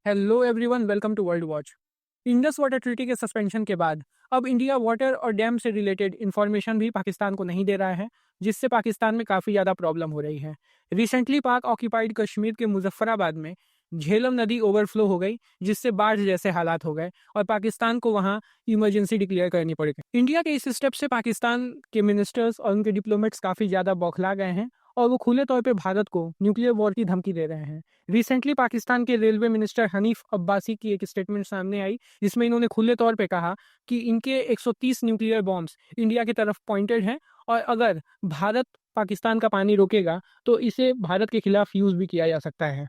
Hello everyone, welcome to World Watch. Indus water treaty के suspension के बाद अब इंडिया वाटर और डैम से रिलेटेड इंफॉर्मेशन भी पाकिस्तान को नहीं दे रहा है, जिससे पाकिस्तान में काफ़ी ज़्यादा प्रॉब्लम हो रही है। रिसेंटली पाक ऑक्यूपाइड कश्मीर के मुजफ्फराबाद में झेलम नदी ओवरफ्लो हो गई, जिससे बाढ़ जैसे हालात हो गए और पाकिस्तान को वहां इमरजेंसी डिक्लेयर करनी पड़ गई। इंडिया के इस स्टेप से पाकिस्तान के मिनिस्टर्स और उनके डिप्लोमेट्स काफ़ी ज़्यादा बौखला गए हैं और वो खुले तौर पे भारत को न्यूक्लियर वॉर की धमकी दे रहे हैं। रिसेंटली पाकिस्तान के रेलवे मिनिस्टर हनीफ अब्बासी की एक स्टेटमेंट सामने आई, जिसमें इन्होंने खुले तौर पे कहा कि इनके 130 न्यूक्लियर बॉम्ब्स इंडिया की तरफ पॉइंटेड हैं और अगर भारत पाकिस्तान का पानी रोकेगा तो इसे भारत के खिलाफ यूज भी किया जा सकता है।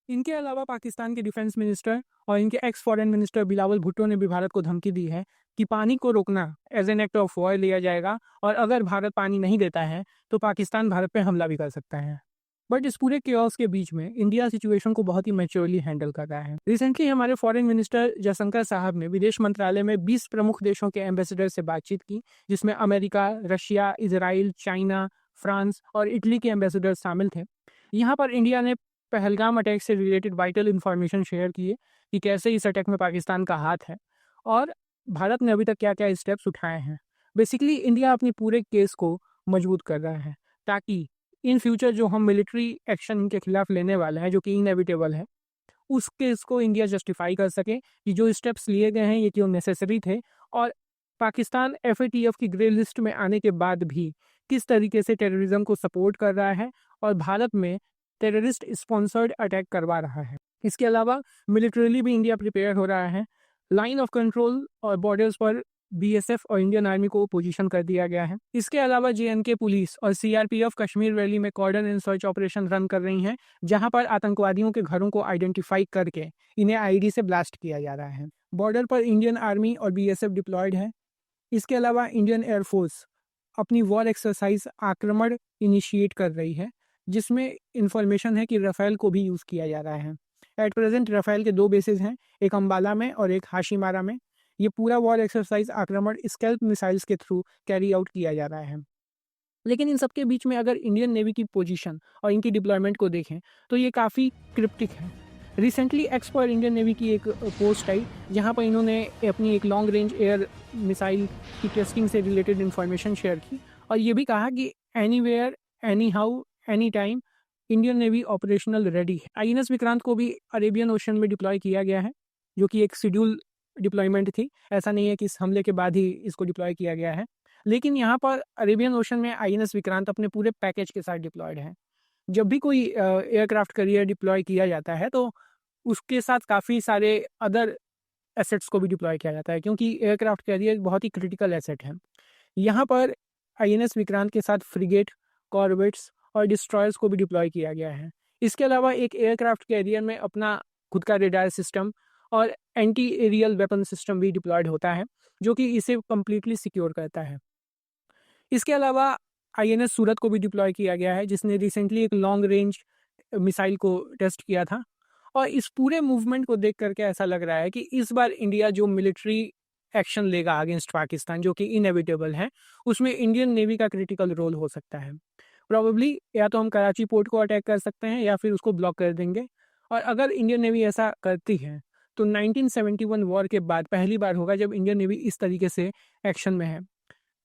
इनके अलावा पाकिस्तान के डिफेंस मिनिस्टर और इनके x foreign minister Bilawal Bhutto ने भी भारत को धमकी दी है कि पानी को रोकना as an act of war लिया जाएगा और अगर भारत पानी नहीं देता है तो पाकिस्तान भारत पर हमला भी कर सकता है। बट इस पूरे केओस के बीच में इंडिया सिचुएशन को बहुत ही मैच्योरली हैंडल कर रहा है। रिसेंटली हमारे फॉरेन मिनिस्टर जयशंकर साहब ने विदेश मंत्रालय में 20 प्रमुख देशों के एम्बेसडर से बातचीत की, जिसमें America, Russia, Israel, China, France और इटली के एम्बेसडर शामिल थे। यहाँ पर इंडिया ने पहलगाम अटैक से रिलेटेड वाइटल इन्फॉर्मेशन शेयर किए कि कैसे इस अटैक में पाकिस्तान का हाथ है और भारत ने अभी तक क्या क्या स्टेप्स उठाए हैं। बेसिकली इंडिया अपनी पूरे केस को मजबूत कर रहा है ताकि इन फ्यूचर जो हम मिलिट्री एक्शन इनके खिलाफ लेने वाले हैं, जो कि इनएविटेबल है, उस केस को इंडिया जस्टिफाई कर सके कि जो स्टेप्स लिए गए हैं ये क्यों नेसेसरी थे और पाकिस्तान एफएटीएफ की ग्रे लिस्ट में आने के बाद भी किस तरीके से टेररिज्म को सपोर्ट कर रहा है और भारत में टेररिस्ट स्पॉन्सर्ड अटैक करवा रहा है। इसके अलावा मिलिट्रीली भी इंडिया प्रिपेयर हो रहा है। लाइन ऑफ कंट्रोल और बॉर्डर्स पर बीएसएफ और इंडियन आर्मी को पोजीशन कर दिया गया है। इसके अलावा जेएनके पुलिस और सीआरपीएफ कश्मीर वैली में cordon and search operation run कर रही हैं, जहां पर आतंकवादियों के घरों को आइडेंटिफाई करके इन्हें आईडी से ब्लास्ट किया जा रहा है। बॉर्डर पर इंडियन आर्मी और बीएसएफ डिप्लॉयड है। इसके अलावा इंडियन एयरफोर्स अपनी वॉर एक्सरसाइज आक्रमण इनिशिएट कर रही है, जिसमें इंफॉर्मेशन है कि राफेल को भी यूज़ किया जा रहा है। एट प्रेजेंट राफेल के 2 बेसेस हैं, एक अम्बाला में और एक हाशिमारा में। ये पूरा वॉर एक्सरसाइज आक्रमण स्कैल्प मिसाइल्स के थ्रू कैरी आउट किया जा रहा है। लेकिन इन सबके बीच में अगर इंडियन नेवी की पोजीशन और इनकी डिप्लॉयमेंट को देखें तो ये काफ़ी क्रिप्टिक है। रिसेंटली एक्स पर इंडियन नेवी की एक पोस्ट आई, जहां पर इन्होंने अपनी एक लॉन्ग रेंज एयर मिसाइल की टेस्टिंग से रिलेटेड इन्फॉर्मेशन शेयर की और ये भी कहा कि anywhere, any how, any time Indian navy operational ready है। आईएनएस विक्रांत को भी अरेबियन ओशन में डिप्लॉय किया गया है, जो कि एक शेड्यूल डिप्लॉयमेंट थी। ऐसा नहीं है कि इस हमले के बाद ही इसको डिप्लॉय किया गया है, लेकिन यहाँ पर अरेबियन ओशन में आईएनएस विक्रांत अपने पूरे पैकेज के साथ डिप्लॉयड है। जब भी कोई एयरक्राफ्ट कैरियर डिप्लॉय किया जाता है तो उसके साथ काफ़ी सारे अदर एसेट्स को भी डिप्लॉय किया जाता है, क्योंकि एयरक्राफ्ट कैरियर बहुत ही क्रिटिकल एसेट है। यहाँ पर आईएनएस विक्रांत के साथ फ्रिगेट, कॉर्वेट्स और डिस्ट्रॉयर्स को भी डिप्लॉय किया गया है। इसके अलावा एक एयरक्राफ्ट कैरियर में अपना खुद का रेडार सिस्टम और एंटी एरियल वेपन सिस्टम भी डिप्लॉयड होता है, जो कि इसे कम्प्लीटली सिक्योर करता है। इसके अलावा आईएनएस सूरत को भी डिप्लॉय किया गया है, जिसने रिसेंटली एक लॉन्ग रेंज मिसाइल को टेस्ट किया था। और इस पूरे मूवमेंट को देख करके ऐसा लग रहा है कि इस बार इंडिया जो मिलिट्री एक्शन लेगा अगेंस्ट पाकिस्तान, जो कि इनएविटेबल है, उसमें इंडियन नेवी का क्रिटिकल रोल हो सकता है। प्रॉबेबली या तो हम कराची पोर्ट को अटैक कर सकते हैं या फिर उसको ब्लॉक कर देंगे। और अगर इंडियन नेवी ऐसा करती है तो 1971 वॉर के बाद पहली बार होगा जब इंडियन नेवी इस तरीके से एक्शन में है।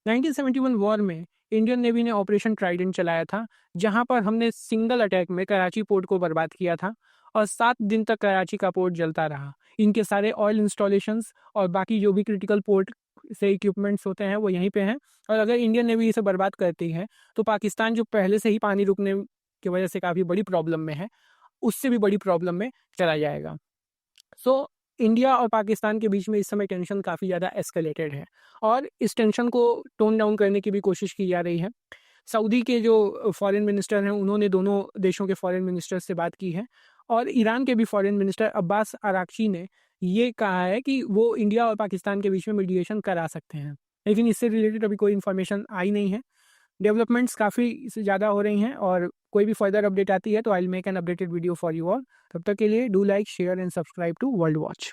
1971 वॉर में इंडियन नेवी ने ऑपरेशन ट्राइडेंट चलाया था, जहां पर हमने सिंगल अटैक में कराची पोर्ट को बर्बाद किया था और 7 दिन तक कराची का पोर्ट जलता रहा। इनके सारे ऑयल इंस्टॉलेशंस और बाकी जो भी क्रिटिकल पोर्ट से इक्विपमेंट्स होते हैं वो यहीं पे हैं। और अगर इंडियन नेवी इसे बर्बाद करती है तो पाकिस्तान, जो पहले से ही पानी रुकने की वजह से काफ़ी बड़ी प्रॉब्लम में है, उससे भी बड़ी प्रॉब्लम में चला जाएगा। सो इंडिया और पाकिस्तान के बीच में इस समय टेंशन काफ़ी ज़्यादा एस्केलेटेड है और इस टेंशन को टोन डाउन करने की भी कोशिश की जा रही है। सऊदी के जो फॉरेन मिनिस्टर हैं उन्होंने दोनों देशों के फॉरेन मिनिस्टर से बात की है और ईरान के भी फॉरेन मिनिस्टर अब्बास अराक्ची ने ये कहा है कि वो इंडिया और पाकिस्तान के बीच में मीडिएशन करा सकते हैं, लेकिन इससे रिलेटेड अभी कोई इन्फॉर्मेशन आई नहीं है। डेवलपमेंट्स काफ़ी ज़्यादा हो रही हैं और कोई भी फर्दर अपडेट आती है तो I will make an updated video for you all. तब तक के लिए do like, share and subscribe to World watch.